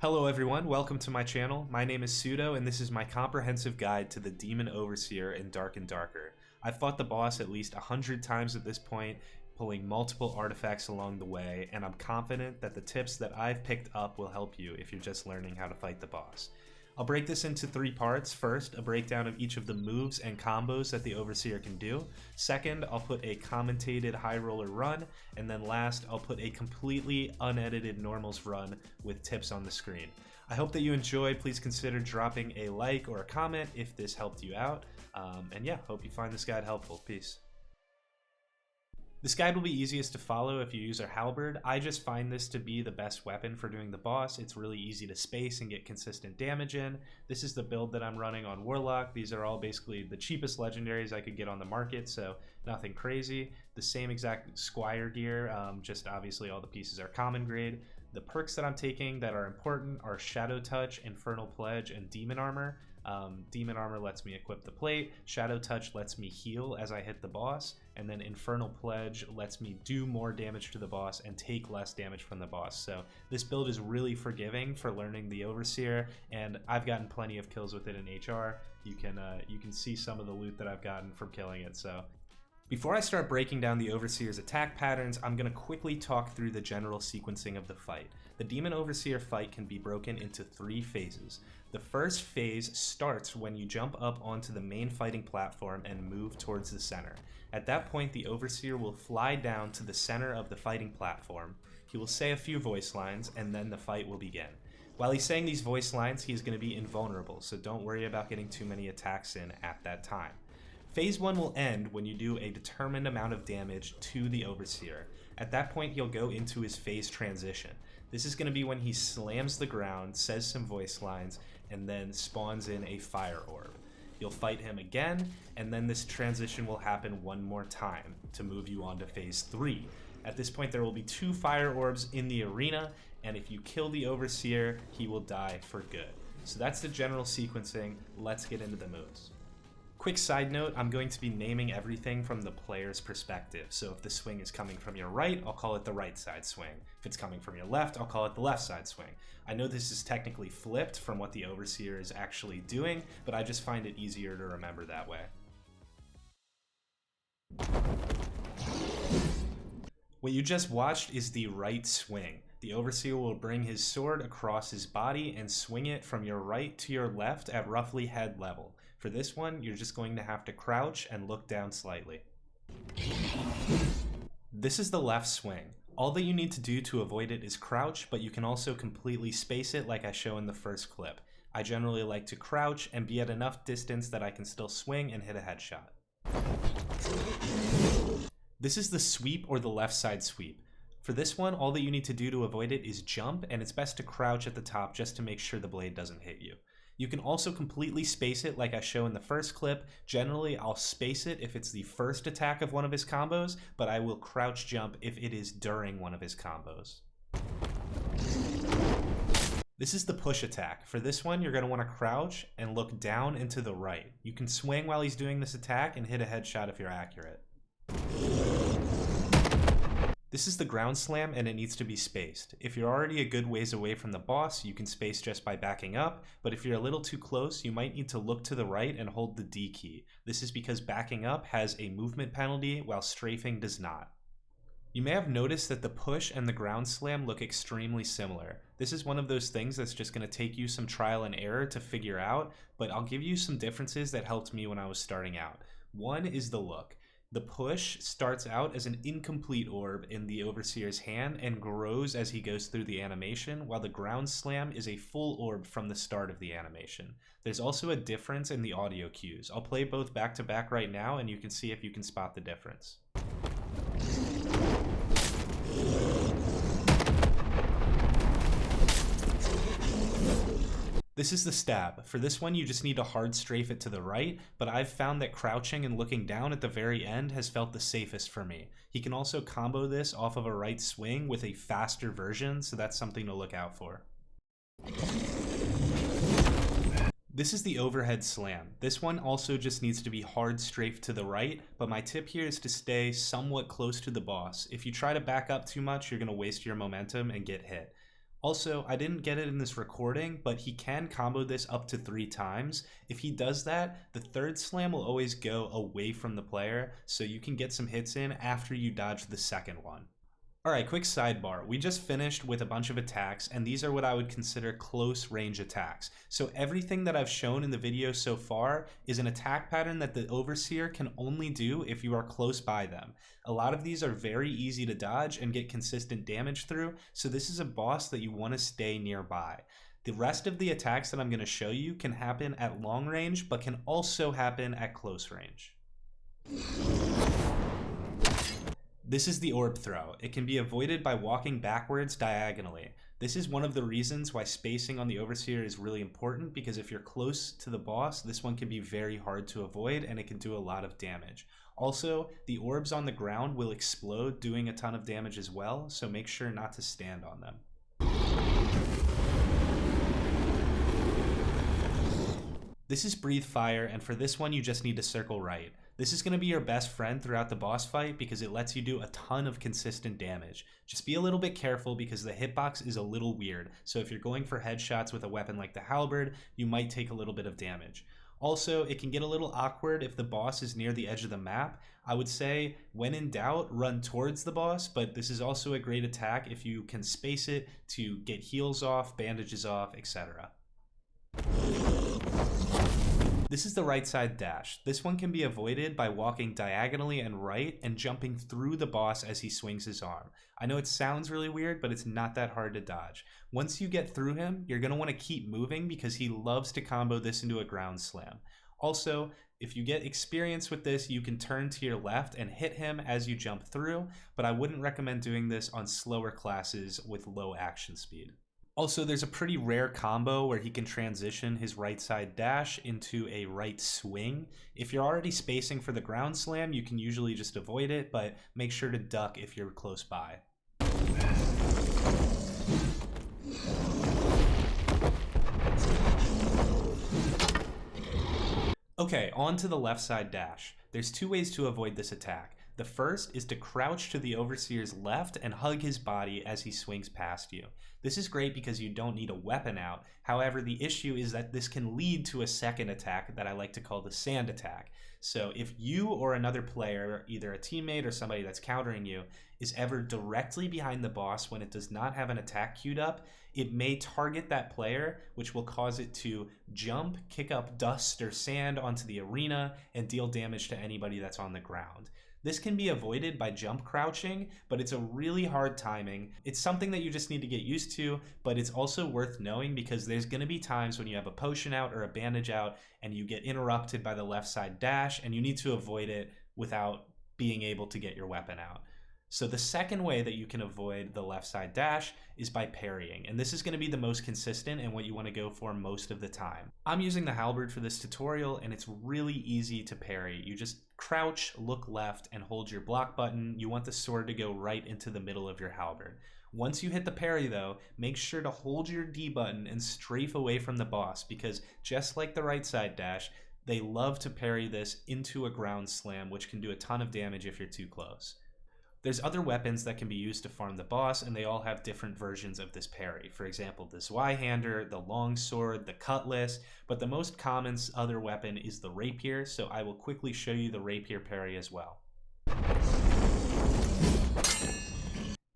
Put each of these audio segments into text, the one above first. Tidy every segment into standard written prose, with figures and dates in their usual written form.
Hello everyone, welcome to my channel. My name is Pseudo and this is my comprehensive guide to the Demon Overseer in Dark and Darker. I've fought the boss at least 100 times at this point, pulling multiple artifacts along the way, and I'm confident that the tips that I've picked up will help you if you're just learning how to fight the boss. I'll break this into 3 parts. First, a breakdown of each of the moves and combos that the Overseer can do. Second, I'll put a commentated high roller run. And then last, I'll put a completely unedited normals run with tips on the screen. I hope that you enjoyed. Please consider dropping a like or a comment if this helped you out. And yeah, hope you find this guide helpful. Peace. This guide will be easiest to follow if you use a halberd. I just find this to be the best weapon for doing the boss. It's really easy to space and get consistent damage in. This is the build that I'm running on Warlock. These are all basically the cheapest legendaries I could get on the market, so nothing crazy. The same exact Squire gear, just obviously all the pieces are common grade. The perks that I'm taking that are important are Shadow Touch, Infernal Pledge, and Demon Armor. Demon Armor lets me equip the plate, Shadow Touch lets me heal as I hit the boss, and then Infernal Pledge lets me do more damage to the boss and take less damage from the boss. So this build is really forgiving for learning the Overseer, and I've gotten plenty of kills with it in HR. You can see some of the loot that I've gotten from killing it. So before I start breaking down the Overseer's attack patterns, I'm going to quickly talk through the general sequencing of the fight. The Demon Overseer fight can be broken into 3 phases. The first phase starts when you jump up onto the main fighting platform and move towards the center. At that point, the Overseer will fly down to the center of the fighting platform. He will say a few voice lines, and then the fight will begin. While he's saying these voice lines, he's going to be invulnerable, so don't worry about getting too many attacks in at that time. Phase 1 will end when you do a determined amount of damage to the Overseer. At that point, he'll go into his phase transition. This is going to be when he slams the ground, says some voice lines, and then spawns in a fire orb. You'll fight him again, and then this transition will happen one more time to move you on to phase 3. At this point, there will be 2 fire orbs in the arena, and if you kill the Overseer, he will die for good. So that's the general sequencing. Let's get into the moves. Quick side note, I'm going to be naming everything from the player's perspective. So if the swing is coming from your right, I'll call it the right side swing. If it's coming from your left, I'll call it the left side swing. I know this is technically flipped from what the Overseer is actually doing, but I just find it easier to remember that way. What you just watched is the right swing. The Overseer will bring his sword across his body and swing it from your right to your left at roughly head level. For this one, you're just going to have to crouch and look down slightly. This is the left swing. All that you need to do to avoid it is crouch, but you can also completely space it like I show in the first clip. I generally like to crouch and be at enough distance that I can still swing and hit a headshot. This is the sweep or the left side sweep. For this one, all that you need to do to avoid it is jump, and it's best to crouch at the top just to make sure the blade doesn't hit you. You can also completely space it like I show in the first clip. Generally, I'll space it if it's the first attack of one of his combos, but I will crouch jump if it is during one of his combos. This is the push attack. For this one, you're going to want to crouch and look down and to the right. You can swing while he's doing this attack and hit a headshot if you're accurate. This is the ground slam, and it needs to be spaced. If you're already a good ways away from the boss, you can space just by backing up, but if you're a little too close, you might need to look to the right and hold the D key. This is because backing up has a movement penalty, while strafing does not. You may have noticed that the push and the ground slam look extremely similar. This is one of those things that's just going to take you some trial and error to figure out, but I'll give you some differences that helped me when I was starting out. One is the look. The push starts out as an incomplete orb in the Overseer's hand and grows as he goes through the animation, while the ground slam is a full orb from the start of the animation. There's also a difference in the audio cues. I'll play both back to back right now and you can see if you can spot the difference. This is the stab. For this one, you just need to hard strafe it to the right, but I've found that crouching and looking down at the very end has felt the safest for me. He can also combo this off of a right swing with a faster version, so that's something to look out for. This is the overhead slam. This one also just needs to be hard strafed to the right, but my tip here is to stay somewhat close to the boss. If you try to back up too much, you're going to waste your momentum and get hit. Also, I didn't get it in this recording, but he can combo this up to 3 times. If he does that, the third slam will always go away from the player, so you can get some hits in after you dodge the second one. Alright, quick sidebar. We just finished with a bunch of attacks, and these are what I would consider close range attacks. So everything that I've shown in the video so far is an attack pattern that the Overseer can only do if you are close by them. A lot of these are very easy to dodge and get consistent damage through, so this is a boss that you want to stay nearby. The rest of the attacks that I'm going to show you can happen at long range, but can also happen at close range. This is the Orb Throw. It can be avoided by walking backwards diagonally. This is one of the reasons why spacing on the Overseer is really important, because if you're close to the boss, this one can be very hard to avoid and it can do a lot of damage. Also, the orbs on the ground will explode, doing a ton of damage as well, so make sure not to stand on them. This is Breathe Fire, and for this one you just need to circle right. This is going to be your best friend throughout the boss fight because it lets you do a ton of consistent damage. Just be a little bit careful because the hitbox is a little weird, so if you're going for headshots with a weapon like the halberd, you might take a little bit of damage. Also, it can get a little awkward if the boss is near the edge of the map. I would say, when in doubt, run towards the boss, but this is also a great attack if you can space it to get heals off, bandages off, etc. This is the right side dash. This one can be avoided by walking diagonally and right and jumping through the boss as he swings his arm. I know it sounds really weird, but it's not that hard to dodge. Once you get through him, you're going to want to keep moving because he loves to combo this into a ground slam. Also, if you get experience with this, you can turn to your left and hit him as you jump through, but I wouldn't recommend doing this on slower classes with low action speed. Also, there's a pretty rare combo where he can transition his right side dash into a right swing. If you're already spacing for the ground slam, you can usually just avoid it, but make sure to duck if you're close by. Okay, on to the left side dash. There's 2 ways to avoid this attack. The first is to crouch to the Overseer's left and hug his body as he swings past you. This is great because you don't need a weapon out. However, the issue is that this can lead to a second attack that I like to call the sand attack. So if you or another player, either a teammate or somebody that's countering you, is ever directly behind the boss when it does not have an attack queued up, it may target that player, which will cause it to jump, kick up dust or sand onto the arena, and deal damage to anybody that's on the ground. This can be avoided by jump crouching, but it's a really hard timing. It's something that you just need to get used to, but it's also worth knowing because there's going to be times when you have a potion out or a bandage out and you get interrupted by the left side dash and you need to avoid it without being able to get your weapon out. So the second way that you can avoid the left side dash is by parrying, and this is going to be the most consistent and what you want to go for most of the time. I'm using the halberd for this tutorial and it's really easy to parry. You just crouch, look left, and hold your block button. You want the sword to go right into the middle of your halberd. Once you hit the parry though, make sure to hold your D button and strafe away from the boss because just like the right side dash, they love to parry this into a ground slam, which can do a ton of damage if you're too close. There's other weapons that can be used to farm the boss, and they all have different versions of this parry. For example, the Zweihander, the longsword, the cutlass, but the most common other weapon is the rapier, so I will quickly show you the rapier parry as well.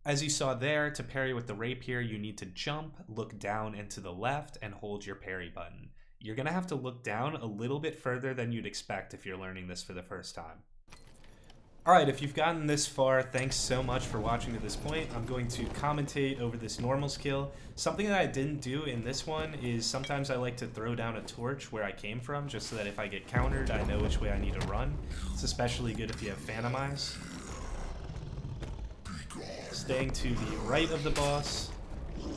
As you saw there, to parry with the rapier, you need to jump, look down and to the left, and hold your parry button. You're going to have to look down a little bit further than you'd expect if you're learning this for the first time. Alright, if you've gotten this far, thanks so much for watching to this point. I'm going to commentate over this normal skill. Something that I didn't do in this one is sometimes I like to throw down a torch where I came from, just so that if I get countered, I know which way I need to run. It's especially good if you have Phantom Eyes. Staying to the right of the boss,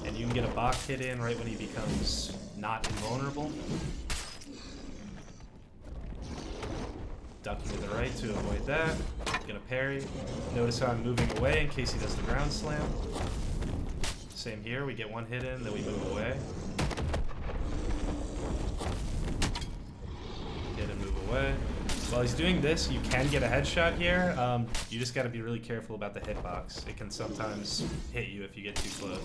and you can get a box hit in right when he becomes not invulnerable. Ducking to the right to avoid that. Gonna parry. Notice how I'm moving away in case he does the ground slam. Same here, we get one hit in, then we move away. Hit and move away. While he's doing this, you can get a headshot here. You just gotta be really careful about the hitbox. It can sometimes hit you if you get too close.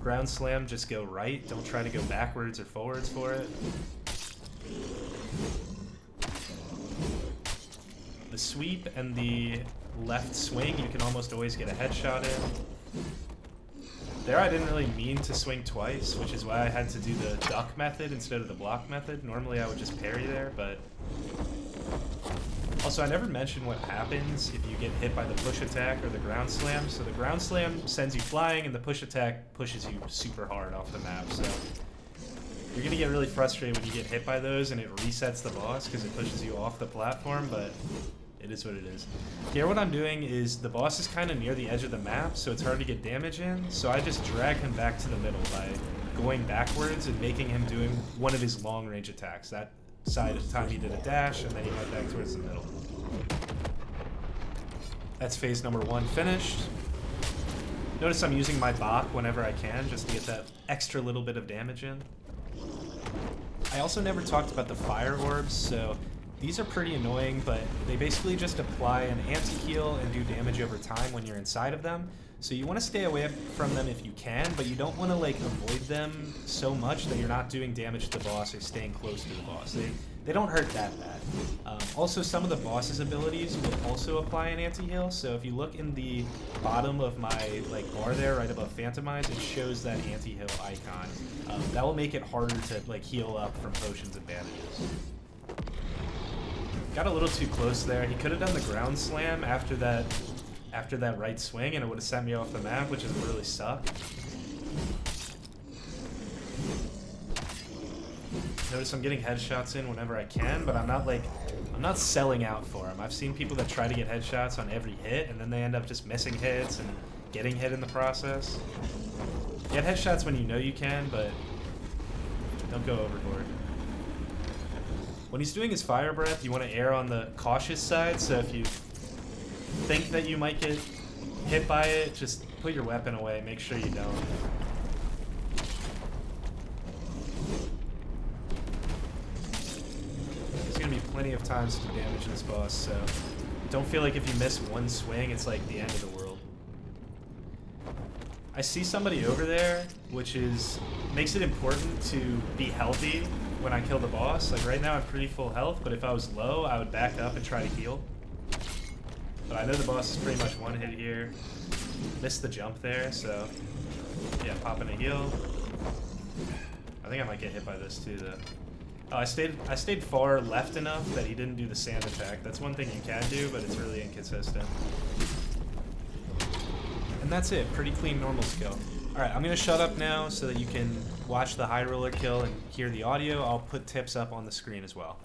ground slam, just go right. Don't try to go backwards or forwards for it. The sweep and the left swing, you can almost always get a headshot in. There I didn't really mean to swing twice, which is why I had to do the duck method instead of the block method. Normally I would just parry there, but... Also, I never mentioned what happens if you get hit by the push attack or the ground slam. So the ground slam sends you flying, and the push attack pushes you super hard off the map. So you're going to get really frustrated when you get hit by those, and it resets the boss because it pushes you off the platform, but it is what it is. Here what I'm doing is the boss is kind of near the edge of the map, so it's hard to get damage in. So I just drag him back to the middle by going backwards and making him doing one of his long range attacks. That side of the time he did a dash, and then he went back towards the middle. That's phase number 1 finished. Notice I'm using my Bach whenever I can, just to get that extra little bit of damage in. I also never talked about the fire orbs, so these are pretty annoying, but they basically just apply an anti-heal and do damage over time when you're inside of them. So you want to stay away from them if you can, but you don't want to like avoid them so much that you're not doing damage to the boss or staying close to the boss. They don't hurt that bad. Also, some of the boss's abilities will also apply an anti-heal. So if you look in the bottom of my like bar there, right above Phantomize, it shows that anti-heal icon. That will make it harder to like heal up from potions and bandages. Got a little too close there. He could have done the ground slam after that right swing, and it would have sent me off the map, which is really suck. Notice I'm getting headshots in whenever I can, but I'm not selling out for them. I've seen people that try to get headshots on every hit, and then they end up just missing hits and getting hit in the process. Get headshots when you know you can, but don't go overboard. When he's doing his fire breath, you want to err on the cautious side, so if you think that you might get hit by it, just put your weapon away, make sure you don't. There's going to be plenty of times to do damage to this boss, so don't feel like if you miss one swing, it's like the end of the world. I see somebody over there, which makes it important to be healthy when I kill the boss. Like right now I'm pretty full health, but if I was low, I would back up and try to heal. But I know the boss is pretty much one hit here. Missed the jump there, so yeah, popping a heal. I think I might get hit by this too, though. Oh, I stayed far left enough that he didn't do the sand attack. That's one thing you can do, but it's really inconsistent. And that's it. Pretty clean normal skill. Alright, I'm going to shut up now so that you can watch the high roller kill and hear the audio. I'll put tips up on the screen as well.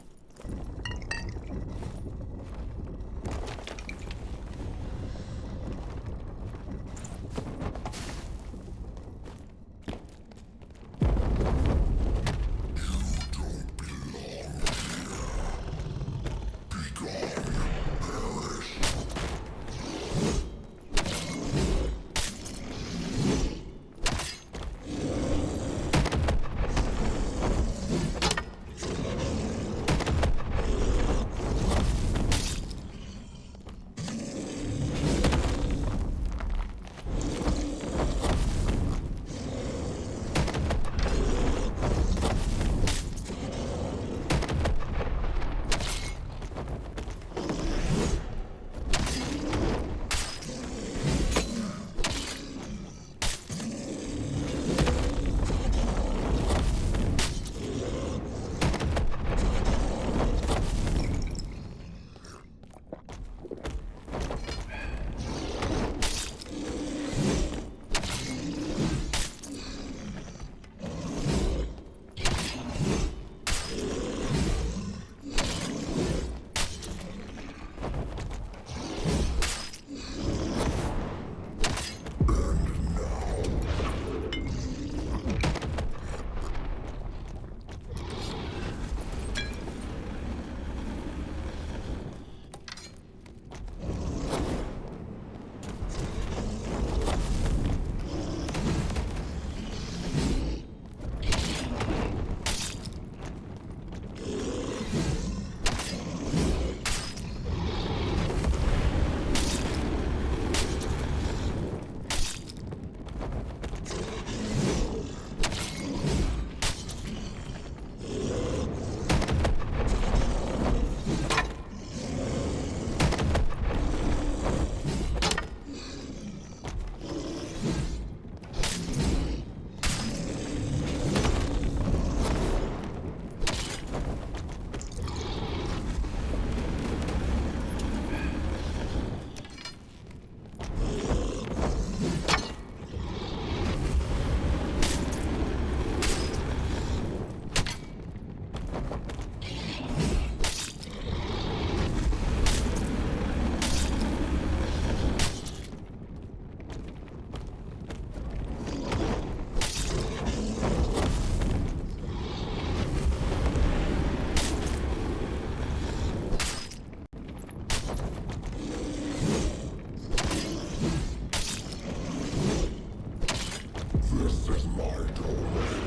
This is my domain.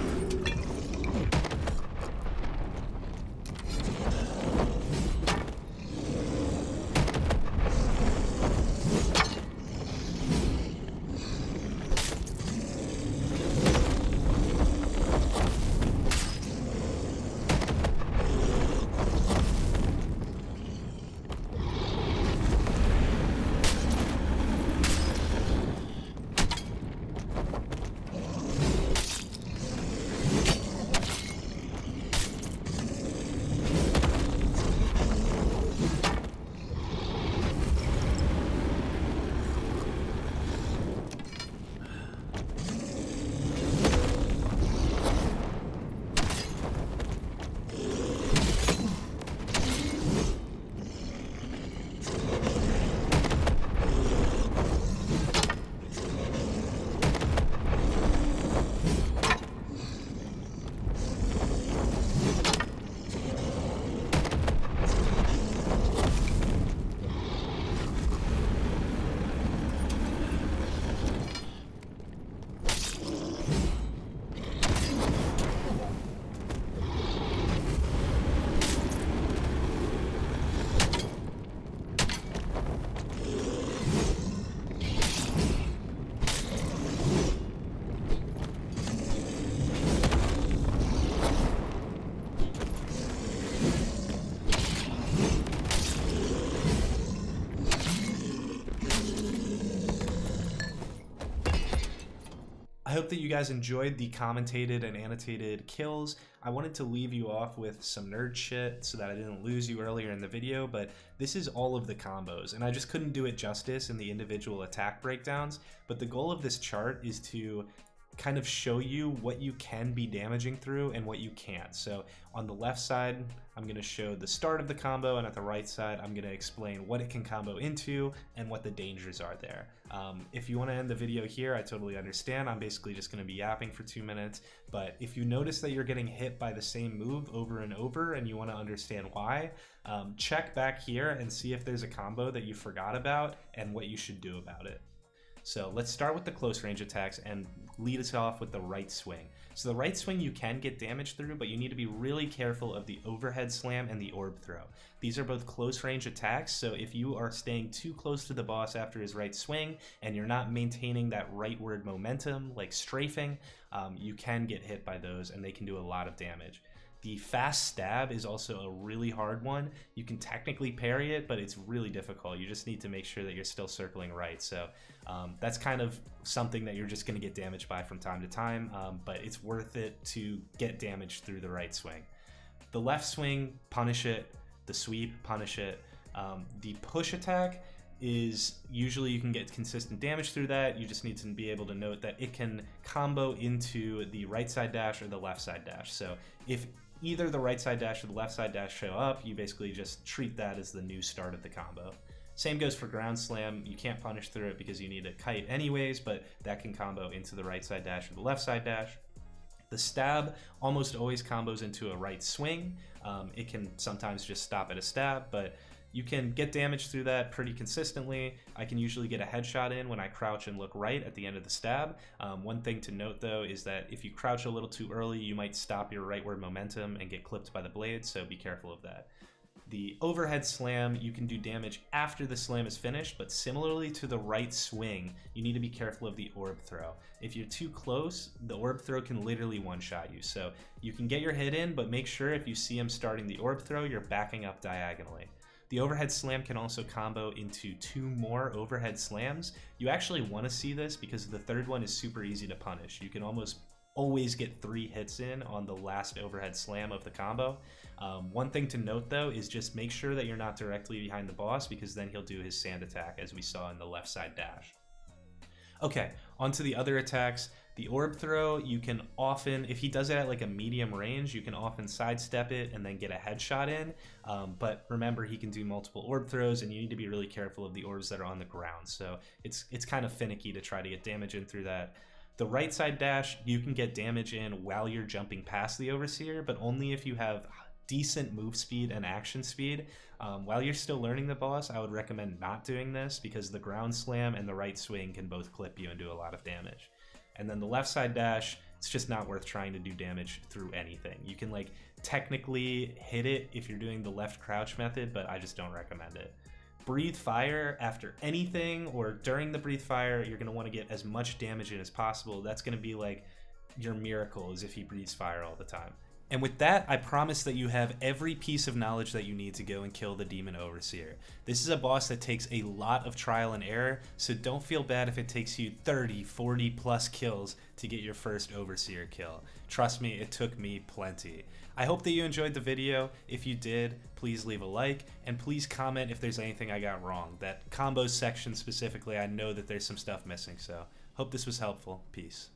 I hope that you guys enjoyed the commentated and annotated kills. I wanted to leave you off with some nerd shit so that I didn't lose you earlier in the video, but this is all of the combos, and I just couldn't do it justice in the individual attack breakdowns. But the goal of this chart is to kind of show you what you can be damaging through and what you can't. So on the left side, I'm going to show the start of the combo, and at the right side, I'm going to explain what it can combo into and what the dangers are there. If you want to end the video here, I totally understand. I'm basically just going to be yapping for 2 minutes, but if you notice that you're getting hit by the same move over and over and you want to understand why, check back here and see if there's a combo that you forgot about and what you should do about it. So let's start with the close range attacks and lead us off with the right swing. So the right swing you can get damage through, but you need to be really careful of the overhead slam and the orb throw. These are both close range attacks, so if you are staying too close to the boss after his right swing and you're not maintaining that rightward momentum, like strafing, you can get hit by those and they can do a lot of damage. The fast stab is also a really hard one. You can technically parry it, but it's really difficult. You just need to make sure that you're still circling right. So that's kind of something that you're just going to get damaged by from time to time, but it's worth it to get damaged through the right swing. The left swing, punish it. The sweep, punish it. The push attack is usually you can get consistent damage through that. You just need to be able to note that it can combo into the right side dash or the left side dash. So if either the right side dash or the left side dash show up, you basically just treat that as the new start of the combo. Same goes for ground slam. You can't punish through it because you need a kite anyways, but that can combo into the right side dash or the left side dash. The stab almost always combos into a right swing. It can sometimes just stop at a stab, but you can get damage through that pretty consistently. I can usually get a headshot in when I crouch and look right at the end of the stab. One thing to note though is that if you crouch a little too early, you might stop your rightward momentum and get clipped by the blade, so be careful of that. The overhead slam, you can do damage after the slam is finished, but similarly to the right swing, you need to be careful of the orb throw. If you're too close, the orb throw can literally one-shot you. So you can get your hit in, but make sure if you see him starting the orb throw, you're backing up diagonally. The overhead slam can also combo into 2 more overhead slams. You actually want to see this because the third one is super easy to punish. You can almost always get 3 hits in on the last overhead slam of the combo. One thing to note though is just make sure that you're not directly behind the boss, because then he'll do his sand attack as we saw in the left side dash. Okay, on to the other attacks. The orb throw, you can often, if he does it at like a medium range, you can often sidestep it and then get a headshot in. But remember, he can do multiple orb throws, and you need to be really careful of the orbs that are on the ground. So it's kind of finicky to try to get damage in through that. The right side dash, you can get damage in while you're jumping past the Overseer, but only if you have decent move speed and action speed. While you're still learning the boss, I would recommend not doing this because the ground slam and the right swing can both clip you and do a lot of damage. And then the left side dash, it's just not worth trying to do damage through anything. You can like technically hit it if you're doing the left crouch method, but I just don't recommend it. Breathe fire after anything or during the breathe fire, you're going to want to get as much damage in as possible. That's going to be like your miracle, is if he breathes fire all the time. And with that, I promise that you have every piece of knowledge that you need to go and kill the Demon Overseer. This is a boss that takes a lot of trial and error, so don't feel bad if it takes you 30, 40 plus kills to get your first Overseer kill. Trust me, it took me plenty. I hope that you enjoyed the video. If you did, please leave a like, and please comment if there's anything I got wrong. That combos section specifically, I know that there's some stuff missing, so hope this was helpful. Peace.